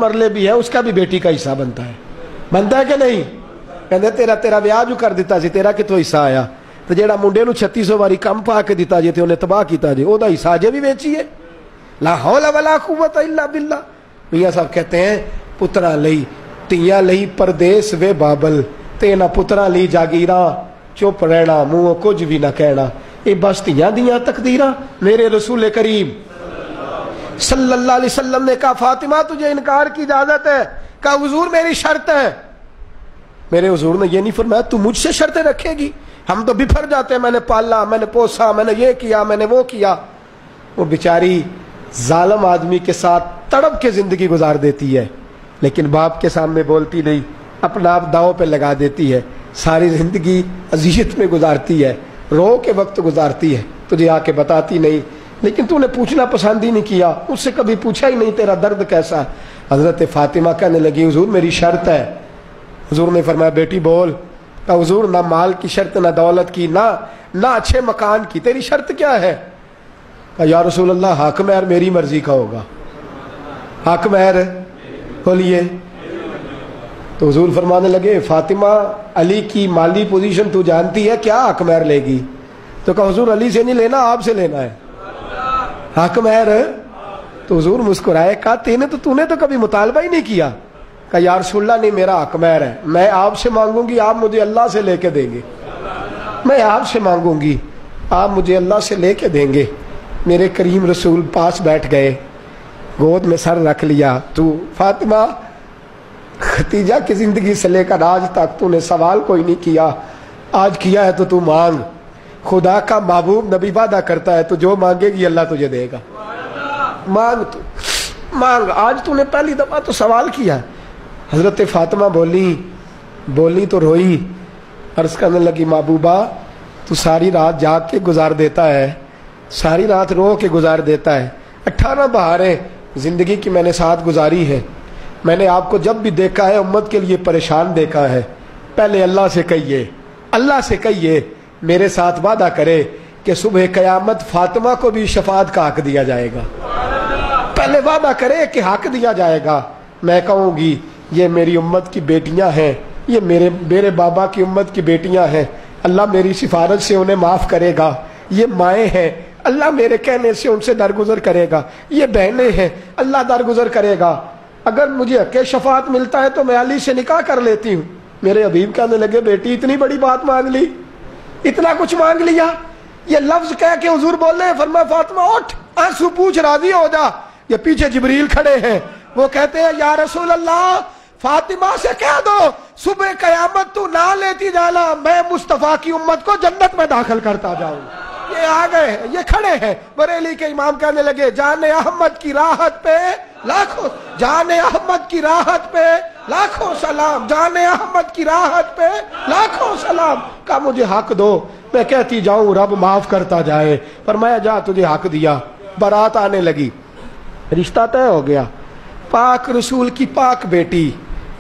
مرلے بھی ہے اس کا بھی بیٹی کا حصہ بنتا ہے کہ نہیں؟ کہندے تیرا بیاہ جو کر دیتا سی تیرا کتوں حصہ آیا تو جیڑا منڈے نو 3600 واری کم پا کے دیتا جے تے انہیں تباہ کیتا جے او دا حصہ جے بھی ویچیے. لا حول ولا قوت الا باللہ. میاں صاحب کہتے ہیں پترا لئی تیاں لئی پردیس وے بابل تے نہ پترا لئی جاگیراں چپ رہنا منہ کچھ بھی نہ کہنا. اے بس تیاں دیاں تقدیراں. میرے رسول کریم صلی اللہ علیہ وسلم نے کہا فاطمہ تجھے انکار کی اجازت ہے؟ کہا حضور میری شرط ہے. میرے حضور نے یہ نہیں فرمایا تو مجھ سے شرطیں رکھے گی. ہم تو بفر جاتے ہیں میں نے پالا میں نے پوسا میں نے یہ کیا میں نے وہ کیا. وہ بیچاری ظالم آدمی کے ساتھ تڑپ کے زندگی گزار دیتی ہے لیکن باپ کے سامنے بولتی نہیں, اپنا آپ داؤں پہ لگا دیتی ہے, ساری زندگی اذیت میں گزارتی ہے, رو کے وقت گزارتی ہے, تجھے آ کے بتاتی نہیں. لیکن تو نے پوچھنا پسند ہی نہیں کیا, اس سے کبھی پوچھا ہی نہیں تیرا درد کیسا ہے. حضرت فاطمہ کہنے لگی حضور میری شرط ہے. حضور نے فرمایا بیٹی بول. کہا حضور نہ مال کی شرط نہ دولت کی نہ اچھے مکان کی, تیری شرط کیا ہے؟ کہا یا رسول اللہ حق مہر میری مرضی کا ہوگا. حق مہر بولیے. تو حضور فرمانے لگے فاطمہ علی کی مالی پوزیشن تو جانتی ہے, کیا حق مہر لے گی؟ تو کہا حضور علی سے نہیں لینا آپ سے لینا ہے حق مہر. تو حضور مسکرائے, کہا تو نے تو کبھی مطالبہ ہی نہیں کیا. کہا یا رسول اللہ نہیں میرا حق مہر ہے, میں آپ سے مانگوں گی آپ مجھے اللہ سے لے کے دیں گے. میں آپ سے مانگوں گی آپ مجھے اللہ سے لے کے دیں گے. میرے کریم رسول پاس بیٹھ گئے, گود میں سر رکھ لیا. تو فاطمہ ختیجہ کی زندگی سے لے کر آج تک تو نے سوال کوئی نہیں کیا, آج کیا ہے تو مانگ. خدا کا محبوب نبی وعدہ کرتا ہے تو جو مانگے گی اللہ تجھے دے گا. مانگ تو مانگ, آج تو نے پہلی دفعہ تو سوال کیا. حضرت فاطمہ بولی تو روئی, عرض کرنے لگی محبوبہ تو ساری رات جاگ کے گزار دیتا ہے, ساری رات رو کے گزار دیتا ہے. 18 بہاریں زندگی کی میں نے ساتھ گزاری ہے. میں نے آپ کو جب بھی دیکھا ہے امت کے لیے پریشان دیکھا ہے. پہلے اللہ سے کہیے میرے ساتھ وعدہ کرے کہ صبح قیامت فاطمہ کو بھی شفاعت کا حق دیا جائے گا. پہلے وعدہ کرے کہ حق دیا جائے گا. میں کہوں گی یہ میری امت کی بیٹیاں ہیں, یہ میرے بابا کی امت کی بیٹیاں ہیں, اللہ میری سفارت سے انہیں معاف کرے گا. یہ مائیں ہیں, اللہ میرے کہنے سے ان سے درگزر کرے گا. یہ بہنیں ہیں, اللہ درگزر کرے گا. اگر مجھے حق شفاعت ملتا ہے تو میں علی سے نکاح کر لیتی ہوں. میرے حبیب کہنے لگے بیٹی اتنی بڑی بات مانگ لی, اتنا کچھ مانگ لیا. یہ لفظ کہہ کے حضور بول رہے ہیں, فرمایا فاطمہ اٹھ آنسو پوچھ راضی ہو جا. یہ پیچھے جبریل کھڑے ہیں, وہ کہتے ہیں یا رسول اللہ فاطمہ سے کہہ دو صبح قیامت تو نہ لیتی جانا, میں مصطفیٰ کی امت کو جنت میں داخل کرتا جاؤں. یہ آ گئے ہیں, یہ کھڑے ہیں. بریلی کے امام کہنے لگے جان احمد کی راحت پہ لاکھوں, جان احمد کی راحت پہ لاکھوں سلام, جان احمد کی راحت پہ لاکھوں سلام. کہا مجھے حق دو میں کہتی جاؤں رب معاف کرتا جائے. فرمایا جا تجھے حق دیا. بارات آنے لگی, رشتہ طے ہو گیا. پاک رسول کی پاک بیٹی,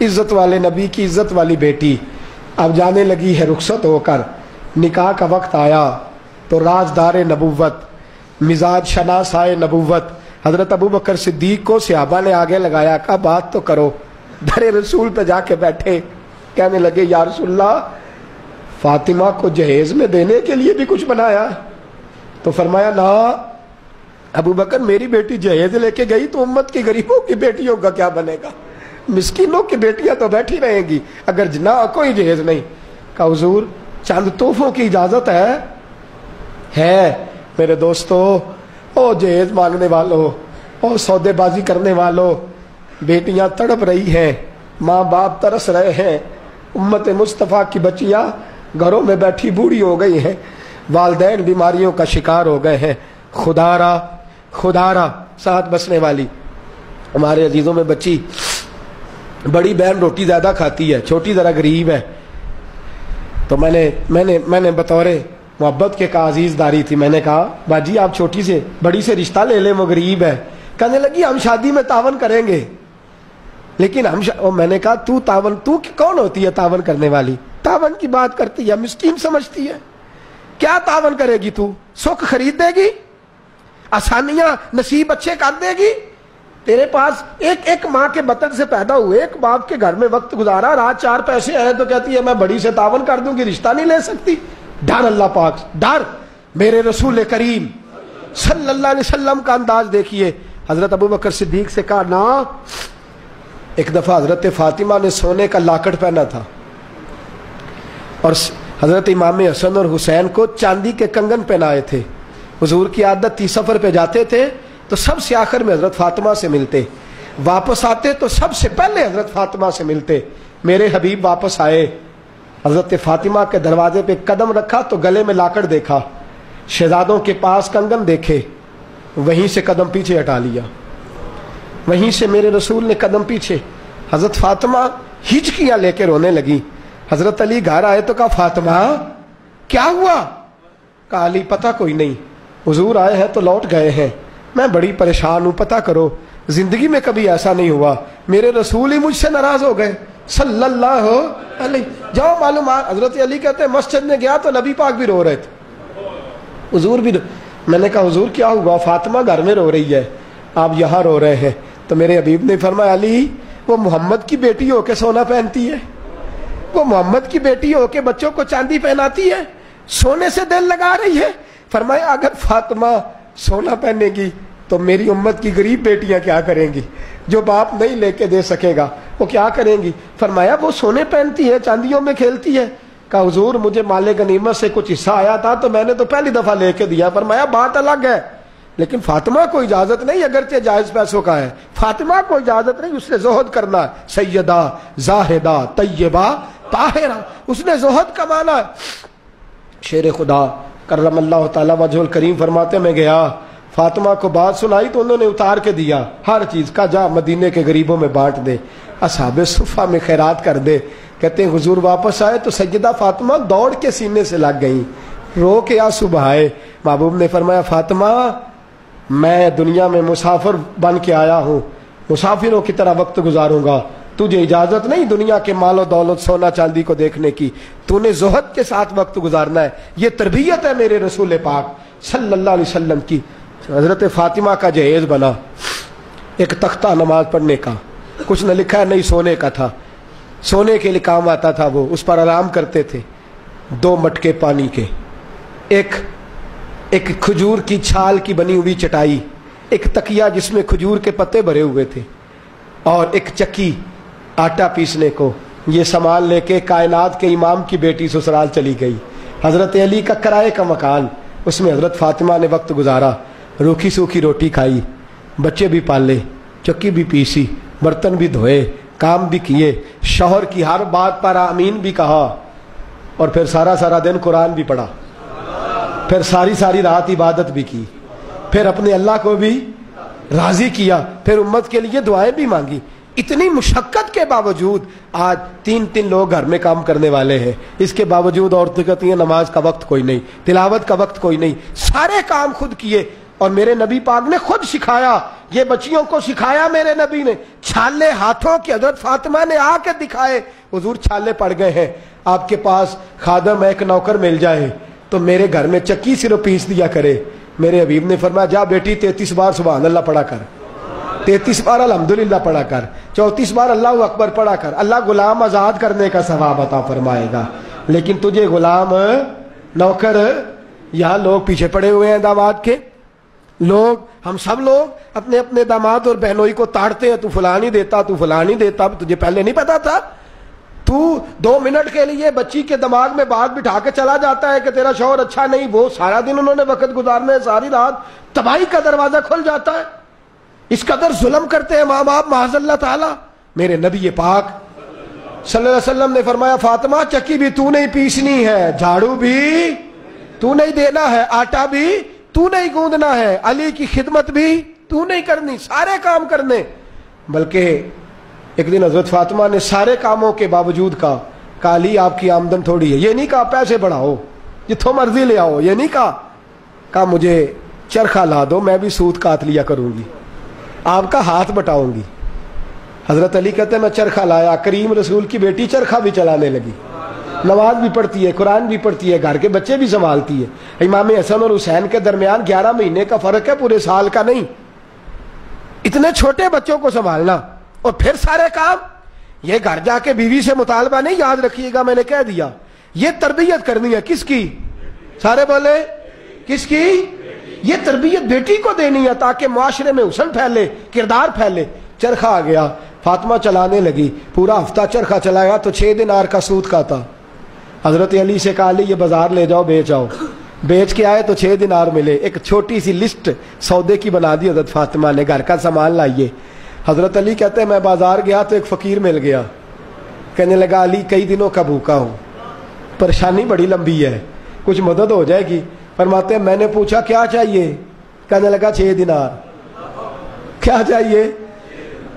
عزت والے نبی کی عزت والی بیٹی اب جانے لگی ہے رخصت ہو کر. نکاح کا وقت آیا تو رازدار نبوت, مزاج شناس آئے نبوت حضرت ابو بکر صدیق کو صحابہ نے آگے لگایا. کہا بات تو کرو. در رسول پہ جا کے بیٹھے, کہنے لگے یا رسول اللہ فاطمہ کو جہیز میں دینے کے لیے بھی کچھ بنایا؟ تو فرمایا نہ ابو بکر میری بیٹی جہیز لے کے گئی تو امت کی غریبوں کی بیٹیوں کا کیا بنے گا؟ مسکینوں کی بیٹیاں تو بیٹھی رہیں گی اگر نہ کوئی جہیز نہیں. کہا حضور چند تحفوں کی اجازت ہے. میرے دوستو, او جہیز مانگنے والوں, او سودے بازی کرنے والوں, بیٹیاں تڑپ رہی ہیں, ماں باپ ترس رہے ہیں, امت مصطفیٰ کی بچیاں گھروں میں بیٹھی بوڑھی ہو گئی ہیں, والدین بیماریوں کا شکار ہو گئے ہیں. خدا را ساتھ بسنے والی ہمارے عزیزوں میں بچی, بڑی بہن روٹی زیادہ کھاتی ہے, چھوٹی ذرا غریب ہے. تو میں نے بطور محبت کے کہا عزیز داری تھی, میں نے کہا باجی آپ چھوٹی سے بڑی سے رشتہ لے لیں, وہ غریب ہے. کہنے لگی ہم شادی میں تعاون کریں گے لیکن میں نے کہا تو کون ہوتی ہے تعاون کرنے والی؟ تعاون کی بات کرتی ہے, مسکین سمجھتی ہے. کیا تعاون کرے گی تو؟ سکھ خرید دے گی, آسانیاں نصیب اچھے کر دے گی, تیرے پاس ایک ماں کے بطن سے پیدا ہوئے، ایک باپ کے گھر میں وقت گزارا، رات 4 پیسے آئے تو کہتی ہے میں بڑی سے تعاون کر دوں گی، رشتہ نہیں لے سکتی۔ ڈر اللہ پاک، ڈر۔ میرے رسول کریم صلی اللہ علیہ وسلم کا انداز دیکھیے۔ حضرت ابوبکر صدیق سے کہا نا، ایک دفعہ حضرت فاطمہ نے سونے کا لاکٹ پہنا تھا اور حضرت امام حسن اور حسین کو چاندی کے کنگن پہنائے تھے۔ حضور کی عادت تھی سفر پہ جاتے تھے تو سب سے آخر میں حضرت فاطمہ سے ملتے، واپس آتے تو سب سے پہلے حضرت فاطمہ سے ملتے۔ میرے حبیب واپس آئے، حضرت فاطمہ کے دروازے پہ قدم رکھا تو گلے میں لاکڑ دیکھا، شہزادوں کے پاس کنگن دیکھے، وہیں سے قدم پیچھے ہٹا لیا، وہیں سے میرے رسول نے قدم پیچھے۔ حضرت فاطمہ ہچکیاں لے کے رونے لگی۔ حضرت علی گھر آئے تو کہا فاطمہ کیا ہوا؟ کہا علی پتہ کوئی نہیں، حضور آئے ہیں تو لوٹ گئے ہیں، میں بڑی پریشان ہوں، پتہ کرو، زندگی میں کبھی ایسا نہیں ہوا، میرے رسول ہی مجھ سے ناراض ہو گئے صلی اللہ علیہ۔ جاؤ معلومات۔ حضرت علی کہتے ہیں مسجد میں گیا تو نبی پاک بھی رو رہے تھے، حضور بھی میں نے کہا حضور کیا ہوا؟ فاطمہ گھر میں رو رہی ہے، آپ یہاں رو رہے ہیں۔ تو میرے حبیب نے فرمایا علی وہ محمد کی بیٹی ہو کے سونا پہنتی ہے، وہ محمد کی بیٹی ہو کے بچوں کو چاندی پہناتی ہے، سونے سے دل لگا رہی ہے۔ فرمایا اگر فاطمہ سونا پہنے گی تو میری امت کی غریب بیٹیاں کیا کریں گی؟ جو باپ نہیں لے کے دے سکے گا وہ کیا کریں گی؟ فرمایا وہ سونے پہنتی ہے، چاندیوں میں کھیلتی ہے۔ کہا حضور مجھے مال غنیمت سے کچھ حصہ آیا تھا تو میں نے تو پہلی دفعہ لے کے دیا۔ فرمایا بات الگ ہے، لیکن فاطمہ کو اجازت نہیں، اگرچہ جائز پیسوں کا ہے، فاطمہ کو اجازت نہیں، اس نے زہد کرنا ہے، سیدہ زاہدہ طیبہ طاہرہ، اس نے زہد کمانا ہے۔ شیر خدا کرم اللہ تعالی وجہ الکریم فرماتے میں گیا، فاطمہ کو بات سنائی تو انہوں نے اتار کے دیا ہر چیز کا، جا مدینے کے غریبوں میں بانٹ دے، اصحاب صفہ میں خیرات کر دے۔ کہتے ہیں حضور واپس آئے تو سیدہ فاطمہ دوڑ کے سینے سے لگ گئیں، رو کے آنسو بہائے۔ محبوب نے فرمایا فاطمہ میں دنیا میں مسافر بن کے آیا ہوں، مسافروں کی طرح وقت گزاروں گا، تجھے اجازت نہیں دنیا کے مال و دولت سونا چاندی کو دیکھنے کی، تو نے زہد کے ساتھ وقت گزارنا ہے۔ یہ تربیت ہے میرے رسول پاک صلی اللہ علیہ وسلم کی۔ حضرت فاطمہ کا جہیز بنا ایک تختہ نماز پڑھنے کا، کچھ نہ لکھا ہے نہیں، سونے کا تھا، سونے کے لیے کام آتا تھا، وہ اس پر آرام کرتے تھے۔ 2 مٹکے پانی کے، ایک کھجور کی چھال کی بنی ہوئی چٹائی، ایک تکیہ جس میں کھجور کے پتے بھرے ہوئے تھے، اور ایک چکی آٹا پیسنے کو۔ یہ سامان لے کے کائنات کے امام کی بیٹی سسرال چلی گئی۔ حضرت علی کا کرائے کا مکان، اس میں حضرت فاطمہ نے وقت گزارا، روکھی سوکھی روٹی کھائی، بچے بھی پالے، چکی بھی پیسی، برتن بھی دھوئے، کام بھی کیے، شوہر کی ہر بات پر آمین بھی کہا، اور پھر سارا دن قرآن بھی پڑھا، پھر ساری رات عبادت بھی کی، پھر اپنے اللہ کو بھی راضی کیا، پھر امت کے لیے دعائیں بھی مانگی۔ اتنی مشقت کے باوجود آج 3 لوگ گھر میں کام کرنے والے ہیں، اس کے باوجود عورتیں کہتی ہیں نماز کا وقت کوئی نہیں، تلاوت کا وقت کوئی نہیں، سارے کام خود کیے۔ اور میرے نبی پاک نے خود سکھایا، یہ بچیوں کو سکھایا میرے نبی نے، چھالے ہاتھوں کی حضرت فاطمہ نے آ کے دکھائے۔ حضور چھالے پڑ گئے ہیں، آپ کے پاس خادم ایک نوکر مل جائے تو میرے گھر میں چکی صرف پیس دیا کرے۔ میرے حبیب نے فرمایا جا بیٹی 33 بار سبحان اللہ پڑھا کر، 33 بار الحمدللہ پڑھا کر، 34 بار اللہ اکبر پڑھا کر، اللہ غلام آزاد کرنے کا ثواب عطا فرمائے گا۔ لیکن تجھے غلام نوکر، یہاں لوگ پیچھے پڑے ہوئے ہیں داماد کے، ہم سب لوگ اپنے اپنے داماد اور بہنوئی کو تاڑتے ہیں، تو فلانی دیتا، تو فلانی دیتا، تجھے پہلے نہیں پتا تھا؟ تو 2 منٹ کے لیے بچی کے دماغ میں بات بٹھا کے چلا جاتا ہے کہ تیرا شوہر اچھا نہیں، وہ سارا دن انہوں نے وقت گزارنا ہے، ساری رات تباہی کا دروازہ کھل جاتا ہے۔ اس قدر ظلم کرتے ہیں ماں باپ معاذ اللہ تعالی۔ میرے نبی پاک صلی اللہ علیہ وسلم نے فرمایا فاطمہ چکی بھی تو نہیں پیسنی ہے، جھاڑو بھی تو نہیں دینا ہے، آٹا بھی تو نہیں گوندنا ہے، علی کی خدمت بھی تو نہیں کرنی، سارے کام کرنے۔ بلکہ ایک دن حضرت فاطمہ نے سارے کاموں کے باوجود کہا علی آپ کی آمدن تھوڑی ہے، یہ نہیں کہا پیسے بڑھاؤ جتھوں مرضی لے آؤ، یہ نہیں کہا مجھے چرخہ لا دو میں بھی سود کاٹ لیا کروں گی، آپ کا ہاتھ بٹاؤں گی۔ حضرت علی کہتے ہیں میں چرخہ لایا، کریم رسول کی بیٹی چرخہ بھی چلانے لگی، نماز بھی پڑھتی ہے، قرآن بھی پڑھتی ہے، گھر کے بچے بھی سنبھالتی ہے۔ امام حسن اور حسین کے درمیان 11 مہینے کا فرق ہے، پورے سال کا نہیں۔ اتنے چھوٹے بچوں کو سنبھالنا اور پھر سارے کام. یہ گھر جا کے بیوی سے مطالبہ نہیں, یاد رکھیے گا میں نے کہہ دیا. یہ تربیت کرنی ہے کس کی؟ سارے بولے کس کی؟ یہ تربیت بیٹی کو دینی ہے تاکہ معاشرے میں حسن پھیلے, کردار پھیلے. چرخہ آ گیا, فاطمہ چلانے لگی, پورا ہفتہ چرخہ چلایا تو 6 دینار کا سود کھاتا. حضرت علی سے کہا علی یہ بازار لے جاؤ بیچ آؤ. بیچ کے آئے تو 6 دینار ملے. ایک چھوٹی سی لسٹ سودے کی بنا دی حضرت فاطمہ نے, گھر کا سامان لائیے. حضرت علی کہتے ہیں میں بازار گیا تو ایک فقیر مل گیا, کہنے لگا علی کئی دنوں کا بھوکا ہوں, پریشانی بڑی لمبی ہے, کچھ مدد ہو جائے گی؟ فرماتے ہیں میں نے پوچھا کیا چاہیے؟ کہنے لگا 6 دینار. کیا چاہیے؟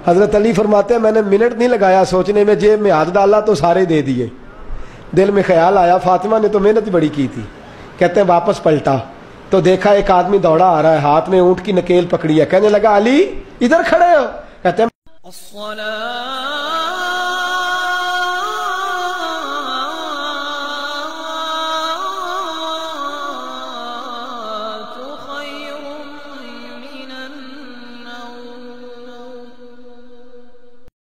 حضرت علی فرماتے ہیں میں نے منٹ نہیں لگایا سوچنے میں, جیب میں ہاتھ ڈالا تو سارے دے دیے. دل میں خیال آیا فاطمہ نے تو محنت بڑی کی تھی. کہتے ہیں واپس پلٹا تو دیکھا ایک آدمی دوڑا آ رہا ہے, ہاتھ میں اونٹ کی نکیل پکڑی ہے. کہنے لگا علی ادھر کھڑے ہو؟ کہتے ہیں